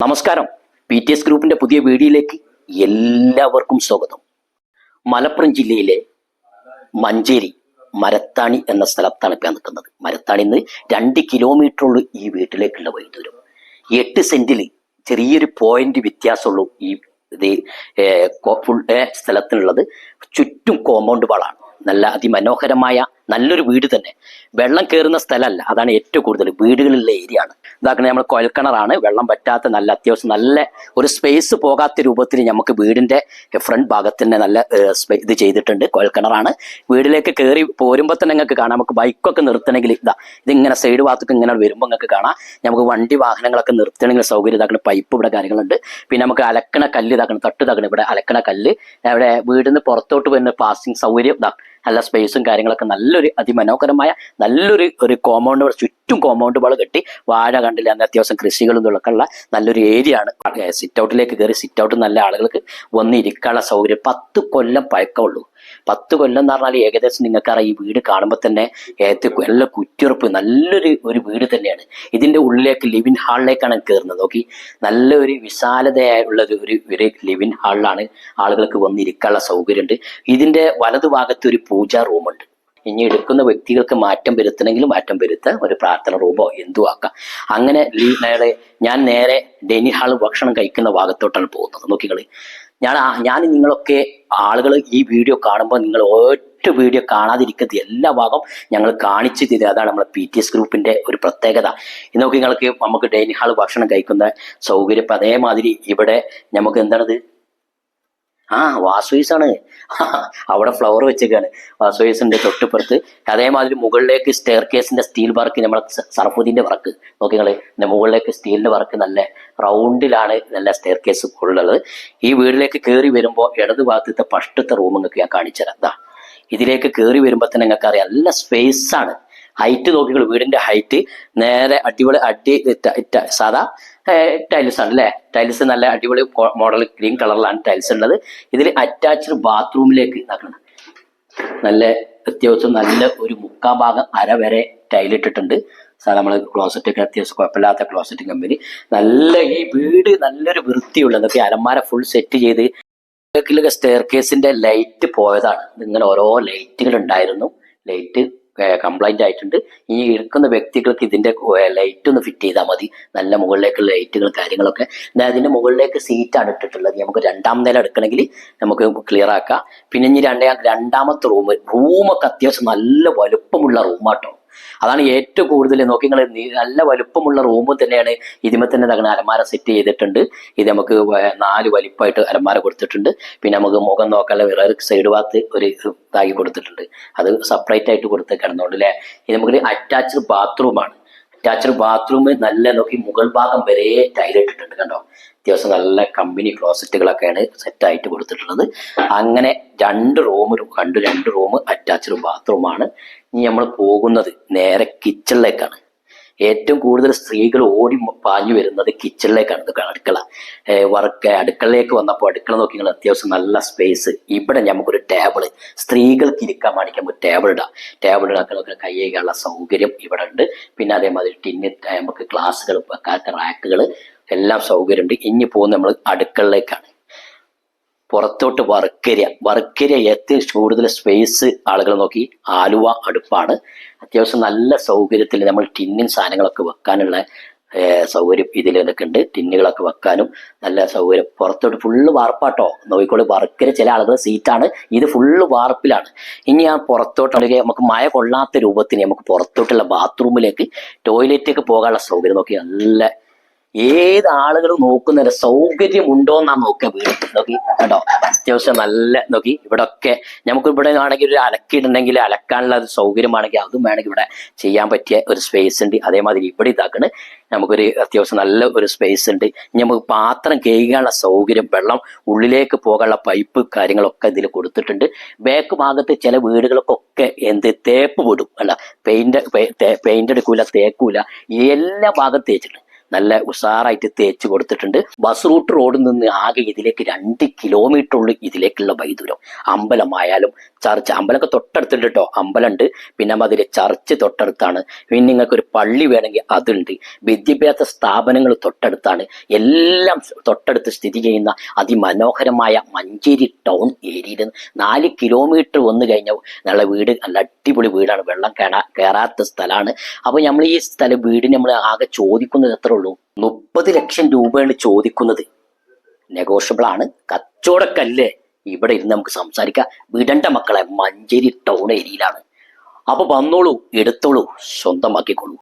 നമസ്കാരം. PTS ഗ്രൂപ്പിന്റെ പുതിയ വീഡിയോയിലേക്ക് എല്ലാവർക്കും സ്വാഗതം. മലപ്പുറം ജില്ലയിലെ മഞ്ചേരി മരത്താണി എന്ന സ്ഥലത്താണ് ഇപ്പം നിൽക്കുന്നത്. മരത്താണിന്ന് 2 കിലോമീറ്ററുള്ളൂ ഈ വീട്ടിലേക്കുള്ള വഴി ദൂരം. 8 സെന്റിൽ ചെറിയൊരു പോയിന്റ് വ്യത്യാസമുള്ളൂ ഈ ഇത് ഫുൾ സ്ഥലത്തിനുള്ളത്. ചുറ്റും കോമ്പൗണ്ട് വാളാണ്. നല്ല അതിമനോഹരമായ നല്ലൊരു വീട് തന്നെ. വെള്ളം കയറുന്ന സ്ഥലമല്ല, അതാണ് ഏറ്റവും കൂടുതൽ വീടുകളുള്ള ഏരിയ ആണ്. ഇതാക്കണേ നമ്മൾ കുഴൽക്കിണറാണ്. വെള്ളം പറ്റാത്ത നല്ല അത്യാവശ്യം നല്ല ഒരു സ്പേസ് പോകാത്ത രൂപത്തിൽ നമുക്ക് വീടിന്റെ ഫ്രണ്ട് ഭാഗത്ത് തന്നെ നല്ല ഇത് ചെയ്തിട്ടുണ്ട്. കുഴൽക്കിണറാണ്. വീടിലേക്ക് കയറി പോരുമ്പോൾ തന്നെ നിങ്ങൾക്ക് കാണാം. നമുക്ക് ബൈക്കൊക്കെ നിർത്തണമെങ്കിൽ ഇതിങ്ങനെ സൈഡ് ഭാഗത്തൊക്കെ ഇങ്ങനെ വരുമ്പോൾ നിങ്ങൾക്ക് കാണാം. നമുക്ക് വണ്ടി വാഹനങ്ങളൊക്കെ നിർത്തണമെങ്കിൽ സൗകര്യം. ഇതാക്കുന്ന പൈപ്പ് ഇവിടെ കാര്യങ്ങളുണ്ട്. പിന്നെ നമുക്ക് അലക്കണ കല്ല് ഇതാക്കണം, തട്ട് ഇതാക്കണം. ഇവിടെ അലക്കണ കല്ല് അവിടെ വീടിന് പുറത്തോട്ട് വരുന്ന പാസിങ് സൗകര്യം നല്ല സ്പേസും കാര്യങ്ങളൊക്കെ നല്ലൊരു അതിമനോഹരമായ നല്ലൊരു കോമ്പൗണ്ട് ചുറ്റും കോമ്പൗണ്ട് വാൾ കെട്ടി വാഴ കണ്ടില്ല അന്ന് അത്യാവശ്യം കൃഷികളും ഇതൊക്കെ ഉള്ള നല്ലൊരു ഏരിയ ആണ്. സിറ്റ് ഔട്ടിലേക്ക് കയറി സിറ്റ് ഔട്ട് നല്ല ആളുകൾക്ക് വന്നിരിക്കാനുള്ള സൗകര്യം. 10 കൊല്ലം പഴക്കമുള്ളൂ. 10 കൊല്ലം എന്ന് പറഞ്ഞാൽ ഏകദേശം നിങ്ങൾക്കറിയാം ഈ വീട് കാണുമ്പോൾ തന്നെ നല്ല കുറ്റിയുറപ്പ് നല്ലൊരു വീട് തന്നെയാണ്. ഇതിന്റെ ഉള്ളിലേക്ക് ലിവിൻ ഹാളിലേക്കാണ് കയറുന്നത്. നോക്കി നല്ലൊരു വിശാലതയായുള്ള ഒരു ലിവിൻ ഹാളിലാണ് ആളുകൾക്ക് വന്നിരിക്കാനുള്ള സൗകര്യമുണ്ട്. ഇതിന്റെ വലതുഭാഗത്ത് ഒരു പൂജാ റൂമുണ്ട്. ഇനി എടുക്കുന്ന വ്യക്തികൾക്ക് മാറ്റം വരുത്തണമെങ്കിൽ മാറ്റം വരുത്താൻ ഒരു പ്രാർത്ഥന റൂമോ എന്തു ആക്കാം. അങ്ങനെ ഞാൻ നേരെ ഡൈനിങ് ഹാൾ ഭക്ഷണം കഴിക്കുന്ന ഭാഗത്തോട്ടാണ് പോകുന്നത്. നോക്കിക്കളി, ഞാൻ നിങ്ങളൊക്കെ ആളുകൾ ഈ വീഡിയോ കാണുമ്പോൾ നിങ്ങൾ ഒറ്റ വീഡിയോ കാണാതിരിക്കുന്നത് എല്ലാ ഭാഗം ഞങ്ങൾ കാണിച്ചു തരിക. അതാണ് നമ്മളെ PTS ഗ്രൂപ്പിന്റെ ഒരു പ്രത്യേകത. നോക്കി നമുക്ക് ഡൈനിങ് ഹാൾ ഭക്ഷണം കഴിക്കുന്ന സൗകര്യം. ഇപ്പം അതേമാതിരി ഇവിടെ നമുക്ക് എന്താണത് വാസ്വൈസാണ്. അവിടെ ഫ്ലവർ വെച്ചേക്കാണ്. വാസ്വൈസിന്റെ തൊട്ടിപ്പുറത്ത് അതേമാതിരി മുകളിലേക്ക് സ്റ്റെയർ കേസിന്റെ സ്റ്റീൽ വർക്ക്, നമ്മളെ സർഫുദ്ദീന്റെ വർക്ക് നോക്കിങ്ങള്. മുകളിലേക്ക് സ്റ്റീലിന്റെ വർക്ക് നല്ല റൗണ്ടിലാണ് നല്ല സ്റ്റെയർ കേസ് ഉള്ളത്. ഈ വീട്ടിലേക്ക് കയറി വരുമ്പോൾ ഇടത് ഭാഗത്തെ ഫസ്റ്റത്തെ റൂം നിങ്ങൾക്ക് ഞാൻ കാണിച്ചു തരാം. ഇതിലേക്ക് കയറി വരുമ്പോൾ തന്നെ നിങ്ങൾക്ക് അറിയാം നല്ല സ്പേസ് ആണ്. ഹൈറ്റ് നോക്കിക്കൾ, വീടിന്റെ ഹൈറ്റ് നേരെ അടിപൊളി സാധാ ടൈൽസ് ആണ് അല്ലേ. ടൈൽസ് നല്ല അടിപൊളി മോഡൽ ഗ്രീൻ കളറിലാണ് ടൈൽസ് ഉള്ളത്. ഇതിൽ അറ്റാച്ച്ഡ് ബാത്റൂമിലേക്ക് നല്ല അത്യാവശ്യം നല്ല ഒരു 3/4 ഭാഗം അര വരെ ടൈലിട്ടിട്ടുണ്ട്. നമ്മൾ ക്ലോസറ്റ് ഒക്കെ അത്യാവശ്യം കുഴപ്പമില്ലാത്ത ക്ലോസറ്റ് കമ്പനി. നല്ല ഈ വീട് നല്ലൊരു വൃത്തിയുള്ളതൊക്കെ അലമാര ഫുൾ സെറ്റ് ചെയ്ത് സ്റ്റെയർ കേസിന്റെ ലൈറ്റ് പോയതാണ്. ഇങ്ങനെ ഓരോ ലൈറ്റുകൾ ഉണ്ടായിരുന്നു. ലൈറ്റ് കംപ്ലൈന്റ് ആയിട്ടുണ്ട്. ഇനി ഇരിക്കുന്ന വ്യക്തികൾക്ക് ഇതിന്റെ ലൈറ്റ് ഒന്ന് ഫിറ്റ് ചെയ്താൽ മതി. നല്ല മുകളിലേക്കുള്ള ലൈറ്റുകൾ കാര്യങ്ങളൊക്കെ. അതിന്റെ മുകളിലേക്ക് സീറ്റാണ് ഇട്ടിട്ടുള്ളത്. നമുക്ക് 2ാം നില എടുക്കണമെങ്കിൽ നമുക്ക് ക്ലിയർ ആക്കാം. പിന്നെ ഇനി രണ്ടാമത്തെ റൂമൊക്കെ അത്യാവശ്യം നല്ല വലുപ്പമുള്ള റൂമാട്ടോ. അതാണ് ഏറ്റവും കൂടുതൽ നോക്കി നിങ്ങൾ. നല്ല വലുപ്പമുള്ള റൂമും തന്നെയാണ്. ഇതിമേ തന്നെ അലമാര സെറ്റ് ചെയ്തിട്ടുണ്ട്. ഇത് നമുക്ക് 4 വലിപ്പമായിട്ട് അലമാര കൊടുത്തിട്ടുണ്ട്. പിന്നെ നമുക്ക് മുഖം നോക്കാനുള്ള വേറെ സൈഡ് ഭാഗത്ത് ഒരു ഇതാക്കി കൊടുത്തിട്ടുണ്ട്. അത് സെപ്പറേറ്റ് ആയിട്ട് കൊടുത്ത് കിടന്നുകൊണ്ട് അല്ലേ. ഇത് നമുക്ക് അറ്റാച്ച്ഡ് ബാത്റൂമാണ്. അറ്റാച്ച്ഡ് ബാത്റൂം നല്ല നോക്കി മുകൾ ഭാഗം വരെ ടൈലിട്ടിട്ടുണ്ട്. കണ്ടോ, അത്യാവശ്യം നല്ല കമ്പനി ക്ലോസറ്റുകളൊക്കെയാണ് സെറ്റായിട്ട് കൊടുത്തിട്ടുള്ളത്. അങ്ങനെ 2 റൂം അറ്റാച്ച്ഡ് ബാത്റൂമാണ്. ഇനി നമ്മൾ പോകുന്നത് നേരെ കിച്ചണിലേക്കാണ്. ഏറ്റവും കൂടുതൽ സ്ത്രീകൾ ഓടി പാഞ്ഞു വരുന്നത് കിച്ചണിലേക്കാണ്. അടുക്കള അടുക്കളയിലേക്ക് വന്നപ്പോൾ അടുക്കള നോക്കി നിങ്ങൾ അത്യാവശ്യം നല്ല സ്പേസ്. ഇവിടെ നമുക്കൊരു ടേബിള് സ്ത്രീകൾക്ക് ഇരിക്കാൻ വേണ്ടിക്കാൻ ഒരു ടേബിൾ ഇടാൻ കൈ കഴുകാനുള്ള സൗകര്യം ഇവിടെ ഉണ്ട്. പിന്നെ അതേമാതിരി ടിന്ന് നമുക്ക് ഗ്ലാസുകൾ റാക്കുകൾ എല്ലാം സൗകര്യമുണ്ട്. ഇനി പോകുന്നത് നമ്മൾ അടുക്കളയിലേക്കാണ്. പുറത്തോട്ട് വർക്കേരിയ ഏറ്റവും കൂടുതൽ സ്പേസ് ആളുകൾ നോക്കി ആലുവ അടുപ്പാണ്. അത്യാവശ്യം നല്ല സൗകര്യത്തിൽ നമ്മൾ ടിന്നിൻ സാധനങ്ങളൊക്കെ വെക്കാനുള്ള സൗകര്യം ഇതിലൊക്കെ ഉണ്ട്. ടിന്നുകളൊക്കെ വെക്കാനും നല്ല സൗകര്യം. പുറത്തോട്ട് ഫുള്ള് വാർപ്പാട്ടോ. നോക്കിക്കോളി, വർക്കര ചില ആളുകൾ സീറ്റാണ്. ഇത് ഫുള്ള് വാർപ്പിലാണ്. ഇനി ആ പുറത്തോട്ട് നമുക്ക് മഴ കൊള്ളാത്ത രൂപത്തിന് നമുക്ക് പുറത്തോട്ടുള്ള ബാത്റൂമിലേക്ക് ടോയ്ലറ്റിലേക്ക് പോകാനുള്ള സൗകര്യം നോക്കി. നല്ല ഏത് ആളുകൾ നോക്കുന്ന സൗകര്യമുണ്ടോ എന്നാ നോക്കുക വീട് നോക്കി. കേട്ടോ, അത്യാവശ്യം നല്ല നോക്കി. ഇവിടെ ഒക്കെ നമുക്ക് ഇവിടെ ആണെങ്കിൽ ഒരു അലക്കിയിട്ടുണ്ടെങ്കിൽ അലക്കാനുള്ള സൗകര്യമാണെങ്കിൽ അതും വേണമെങ്കിൽ ഇവിടെ ചെയ്യാൻ പറ്റിയ ഒരു സ്പേസ് ഉണ്ട്. അതേമാതിരി ഇവിടെ ഇതാക്കണ് നമുക്കൊരു അത്യാവശ്യം നല്ല ഒരു സ്പേസ് ഉണ്ട്. ഇനി നമുക്ക് പാത്രം കഴുകാനുള്ള സൗകര്യം, വെള്ളം ഉള്ളിലേക്ക് പോകാനുള്ള പൈപ്പ് കാര്യങ്ങളൊക്കെ ഇതിൽ കൊടുത്തിട്ടുണ്ട്. ബാക്ക് ഭാഗത്ത് ചില വീടുകൾക്കൊക്കെ തേപ്പ് വിടും അല്ല, പെയിന്റ് എടുക്കൂല, തേക്കൂല. എല്ലാ ഭാഗത്ത് തേച്ചിട്ടുണ്ട്. നല്ല ഉഷാറായിട്ട് തേച്ച് കൊടുത്തിട്ടുണ്ട്. ബസ് റൂട്ട് റോഡിൽ നിന്ന് ആകെ ഇതിലേക്ക് 2 കിലോമീറ്റർ ഉള്ളു ഇതിലേക്കുള്ള വൈദൂരം. അമ്പലമായാലും ചർച്ച്, അമ്പലമൊക്കെ തൊട്ടടുത്തുണ്ട് കേട്ടോ, അമ്പലമുണ്ട്, പിന്നെ അതിൽ ചർച്ച് തൊട്ടടുത്താണ്, പിന്നെ നിങ്ങൾക്ക് ഒരു പള്ളി വേണമെങ്കിൽ അതുണ്ട്, വിദ്യാഭ്യാസ സ്ഥാപനങ്ങൾ തൊട്ടടുത്താണ്, എല്ലാം തൊട്ടടുത്ത് സ്ഥിതി ചെയ്യുന്ന അതിമനോഹരമായ മഞ്ചേരി ടൗൺ ഏരിയയിൽ 4 കിലോമീറ്റർ വന്നു കഴിഞ്ഞാൽ നല്ല വീട്, നല്ല അടിപൊളി വീടാണ്, വെള്ളം കയറാത്ത സ്ഥലമാണ്. അപ്പൊ നമ്മൾ ഈ വീടിന് നമ്മൾ ആകെ ചോദിക്കുന്നത് എത്ര ഉള്ളൂ? 30 ലക്ഷം രൂപയാണ് ചോദിക്കുന്നത്. നെഗോഷ്യബിൾ ആണ്, കച്ചവടക്കല്ലേ. ഇവിടെ ഇരുന്ന് നമുക്ക് സംസാരിക്കാം. വിടണ്ട മക്കളെ, മഞ്ചേരി ടൗൺ ഏരിയയിലാണ്. അപ്പൊ വന്നോളൂ, എടുത്തോളൂ, സ്വന്തമാക്കിക്കോളൂ.